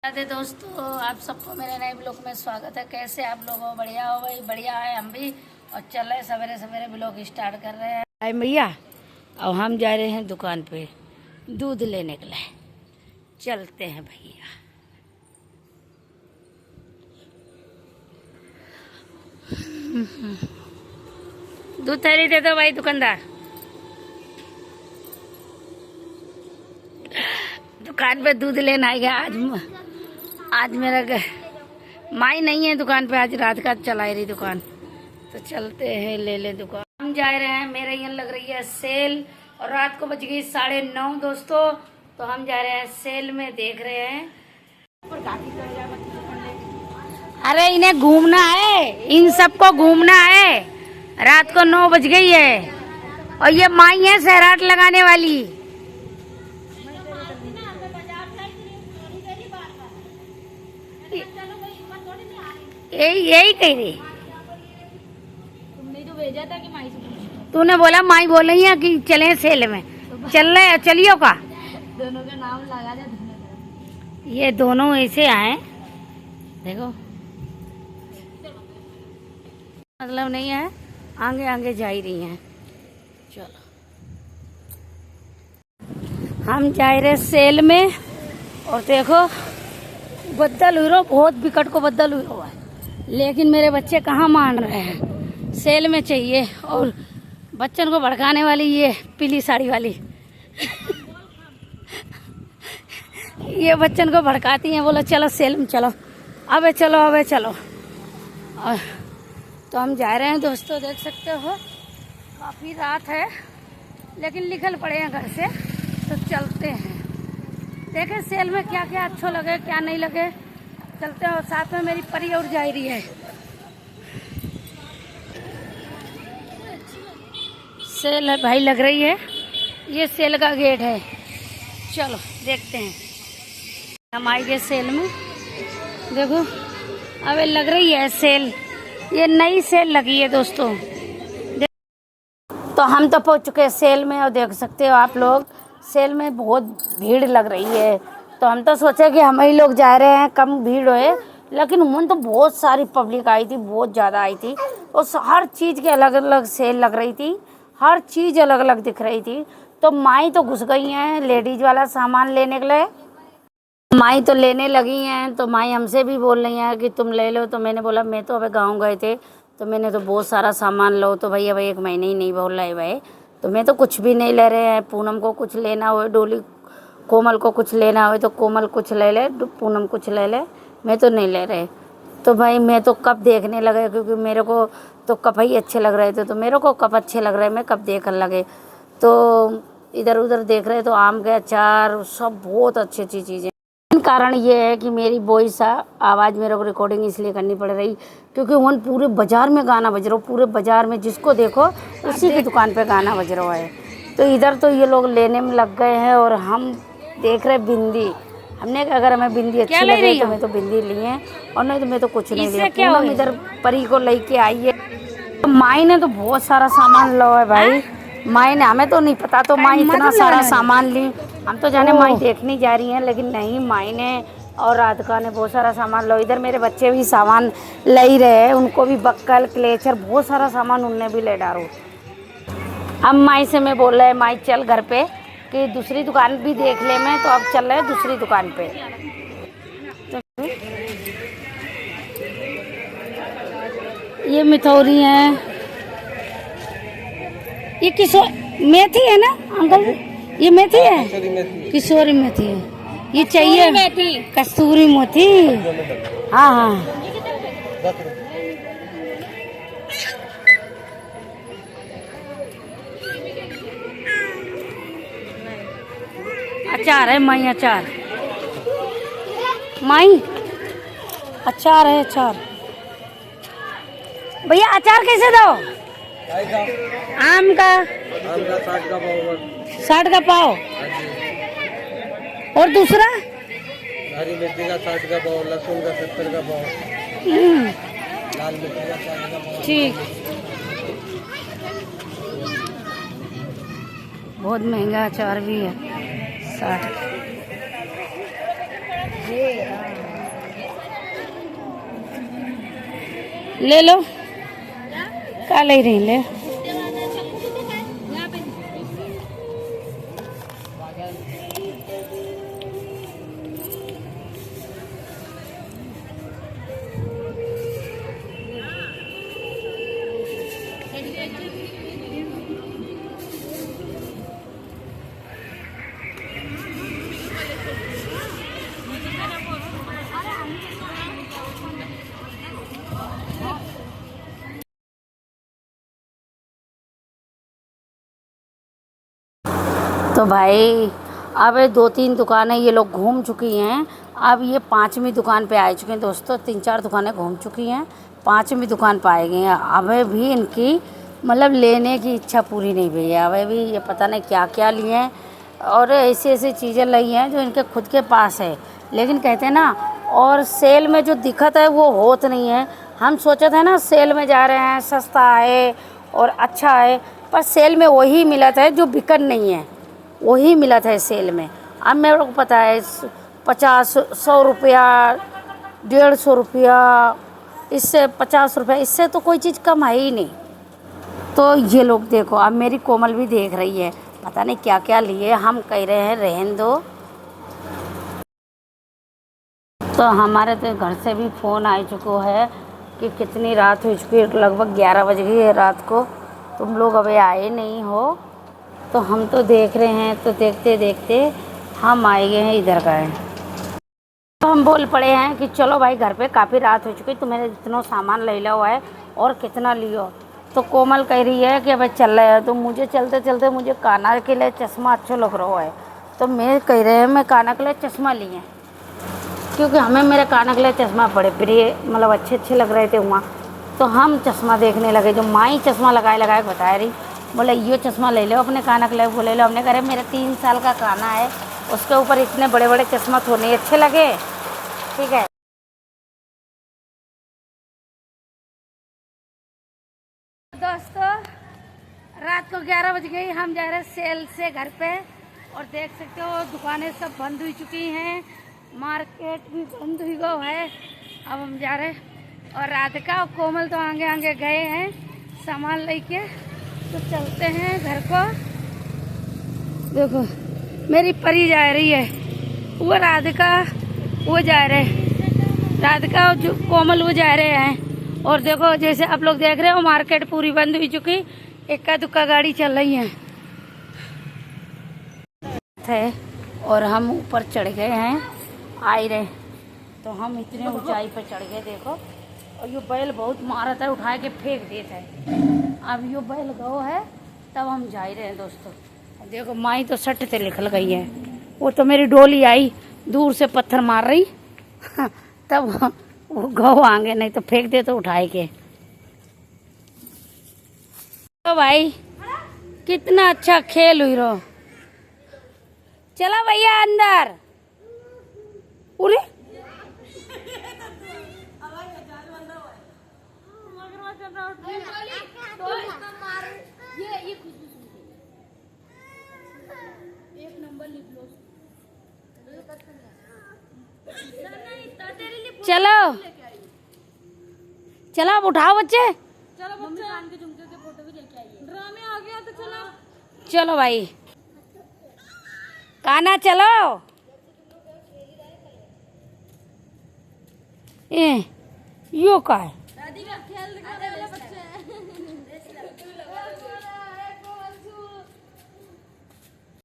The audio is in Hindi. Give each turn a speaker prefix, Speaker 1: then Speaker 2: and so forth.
Speaker 1: राधे दोस्तों, आप सबको मेरे नए ब्लॉग में स्वागत है। कैसे आप लोग हो? बढ़िया हो भाई? बढ़िया है हम भी। और चल रहे सवेरे सवेरे ब्लॉग स्टार्ट कर रहे हैं भैया। और हम जा रहे हैं दुकान पे दूध लेने के लिए। चलते हैं भैया। दूध थैली दे दो भाई दुकानदार। दुकान पे दूध लेना है आज मेरा माई नहीं है दुकान पे। आज रात का चला रही दुकान, तो चलते हैं ले दुकान। हम जा रहे हैं, मेरे यहाँ लग रही है सेल और रात को बज गई 9:30 दोस्तों। तो हम जा रहे हैं सेल में, देख रहे हैं। अरे इन्हें घूमना है, इन सबको घूमना है। रात को 9 बज गई है और ये माई है सहराट लगाने वाली। यही कह रही। तुमने तो भेजा था कि माई से तूने बोला, माई बोल रही है कि चलें सेल में। चल रहे चलियो का दोनों का नाम लगा दे। ये दोनों ऐसे आए, देखो मतलब नहीं है, आगे आगे जा ही रही हैं। चलो हम जा रहे सेल में। और देखो बदल हुई, बहुत विकट को बदल हुआ है, लेकिन मेरे बच्चे कहाँ मान रहे हैं। सेल में चाहिए। और बच्चन को भड़काने वाली ये पीली साड़ी वाली ये बच्चन को भड़काती हैं। बोलो चलो सेल में चलो, अबे चलो अबे चलो। और तो हम जा रहे हैं दोस्तों, देख सकते हो काफ़ी रात है, लेकिन निकल पड़े हैं घर से। तो चलते हैं, देखें सेल में क्या क्या अच्छा लगे क्या नहीं लगे। चलते हैं। साथ में मेरी परी और जा रही है। सेल है भाई लग रही है, ये सेल का गेट है। चलो देखते हैं। हम आई गए सेल में, देखो अबे लग रही है सेल। ये नई सेल लगी है दोस्तों। तो हम तो पहुंच चुके हैं सेल में और देख सकते हो आप लोग सेल में बहुत भीड़ लग रही है। तो हम तो सोचे कि हम ही लोग जा रहे हैं, कम भीड़ होए, लेकिन उमन तो बहुत सारी पब्लिक आई थी, बहुत ज़्यादा आई थी। और हर चीज़ के अलग अलग सेल लग रही थी, हर चीज़ अलग अलग दिख रही थी। तो माई तो घुस गई हैं लेडीज वाला सामान लेने के लिए। माई तो लेने लगी हैं। तो माई हमसे भी बोल रही हैं कि तुम ले लो। तो मैंने बोला मैं तो अभी गाँव गए थे, तो मैंने तो बहुत सारा सामान लो। तो भैया भाई 1 महीने ही नहीं बोल रहे भाई, तो मैं तो कुछ भी नहीं ले रहे हैं। पूनम को कुछ लेना हो, डोली कोमल को कुछ लेना हो तो कोमल कुछ ले ले, पूनम कुछ ले ले, मैं तो नहीं ले रहे। तो भाई मैं तो कप देखने लगे, क्योंकि मेरे को तो कप ही अच्छे लग रहे थे। तो मेरे को कप अच्छे लग रहे, मैं कप देखने लगे। तो इधर उधर देख रहे तो आम के अचार सब बहुत अच्छी अच्छी चीज़ें। कारण ये है कि मेरी वॉइस आवाज़ मेरे को रिकॉर्डिंग इसलिए करनी पड़ रही, क्योंकि वहाँ पूरे बाज़ार में गाना बज रहा, पूरे बाज़ार में जिसको देखो उसी की दुकान पे गाना बज रहा है। तो इधर तो ये लोग लेने में लग गए हैं और हम देख रहे बिंदी। हमने अगर हमें बिंदी अच्छी लगे तो मैं तो बिंदी लिए, और नहीं तो मैं तो कुछ नहीं लिया। पूनम इधर परी को लेके आई है। तो माई ने तो बहुत सारा सामान लो है भाई। माई ने, हमें तो नहीं पता, तो माई इतना सारा सामान ली। हम तो जाने माई देखने जा रही हैं, लेकिन नहीं, माई ने और राधिका ने बहुत सारा सामान लो। इधर मेरे बच्चे भी सामान ले ही रहे हैं, उनको भी बक्कल क्लेचर बहुत सारा सामान उनने भी ले डालो। अब माई से मैं बोल रहे माई चल घर पे कि दूसरी दुकान भी देख ले। मैं तो अब चल रहे हैं दूसरी दुकान पे। तो ये मिठौरी है, ये किशोर मेथी है ना अंकल? ये मेथी है, किशोरी मेथी है। ये चाहिए मेथी, कस्तूरी मेथी। हाँ हाँ अचार है माई, अचार माई, अचार है अचार। भैया अचार कैसे दो? आम का 60 का पाव। 60 का पाव। और दूसरा
Speaker 2: हरी मिर्ची का 60 का पाव, लहसुन का 70 का पाव, लाल मिर्ची का 40 का पाव।
Speaker 1: ठीक। बहुत महंगा अचार भी है, 60। ले लो, क्या ले रही ले। तो भाई अब ये 2-3 दुकानें ये लोग घूम चुकी हैं। अब ये 5वीं दुकान पे आ चुके हैं दोस्तों। 3-4 दुकानें घूम चुकी हैं, 5वीं दुकान पे आए गए हैं। अबे भी इनकी मतलब लेने की इच्छा पूरी नहीं हुई है। अबे भी ये पता नहीं क्या क्या लिए हैं और ऐसी ऐसी चीज़ें लाई हैं जो इनके खुद के पास है, लेकिन कहते हैं ना, और सेल में जो दिक्कत है वो होत नहीं है। हम सोचे थे ना सेल में जा रहे हैं, सस्ता है और अच्छा है, पर सेल में वही मिला था जो बिकन नहीं है, वही मिला था सेल में। अब मेरे को पता है 50-100 रुपया, 150 रुपया, इससे 50 रुपया, इससे तो कोई चीज़ कम है ही नहीं। तो ये लोग देखो, अब मेरी कोमल भी देख रही है, पता नहीं क्या क्या लिए। हम कह रहे हैं रहन दो। तो हमारे तो घर से भी फ़ोन आ चुका है कि कितनी रात हो चुकी है, लगभग 11 बज गई है रात को, तुम लोग अभी आए नहीं हो। तो हम तो देख रहे हैं, तो देखते देखते हम आए गए हैं इधर का है। तो हम बोल पड़े हैं कि चलो भाई घर पे काफ़ी रात हो चुकी, तो मैंने इतना सामान ले लिया हुआ है और कितना लियो। तो कोमल कह रही है कि भाई चल रहे हैं। तो मुझे चलते चलते मुझे काना के लिए चश्मा अच्छा लग रहा है, तो मैं कह रहे हैं मैं काना के लिए चश्मा लिए, क्योंकि हमें मेरे काना के लिए चश्मा बड़े प्रिय, मतलब अच्छे लग रहे थे वहाँ। तो हम चश्मा देखने लगे, जो माई चश्मा लगाए बता रही, बोले ये चश्मा ले लो अपने काना के लिए। वो ले लो। हमने कहा मेरा 3 साल का काना है, उसके ऊपर इतने बड़े बड़े चश्मा तो नहीं अच्छे लगे, ठीक है। दोस्तों रात को 11 बज गई, हम जा रहे हैं सेल से घर पे, और देख सकते हो दुकानें सब बंद हो चुकी हैं, मार्केट भी बंद हुई गो है। अब हम जा रहे हैं, और राधिका और कोमल तो आगे आगे गए हैं सामान लेके। तो चलते हैं घर को। देखो मेरी परी जा रही है, वो राधिका वो जा रहे, राधिका और जो कोमल वो जा रहे हैं। और देखो जैसे आप लोग देख रहे हो मार्केट पूरी बंद हो चुकी, इक्का दुक्का गाड़ी चल रही है। और हम ऊपर चढ़ गए हैं, आए रहे, तो हम इतने ऊंचाई पर चढ़ गए देखो। और ये बैल बहुत मारा था, उठा के फेंक देता है। अब ये बैल गो है, तब हम जा रहे हैं दोस्तों। देखो माई तो सट से निकल गई है, वो तो मेरी डोली आई दूर से पत्थर मार रही तब वो गौ आगे, नहीं तो फेंक दे तो उठाए के। तो भाई कितना अच्छा खेल हुई रो। चला भैया अंदर। उरे चलो चलो अब उठाओ बच्चे, चलो बच्चे कान के झुमके के फोटो भी लेके आइए, ड्रामे आ गया तो चलो। चलो भाई काना चलो। यो का है।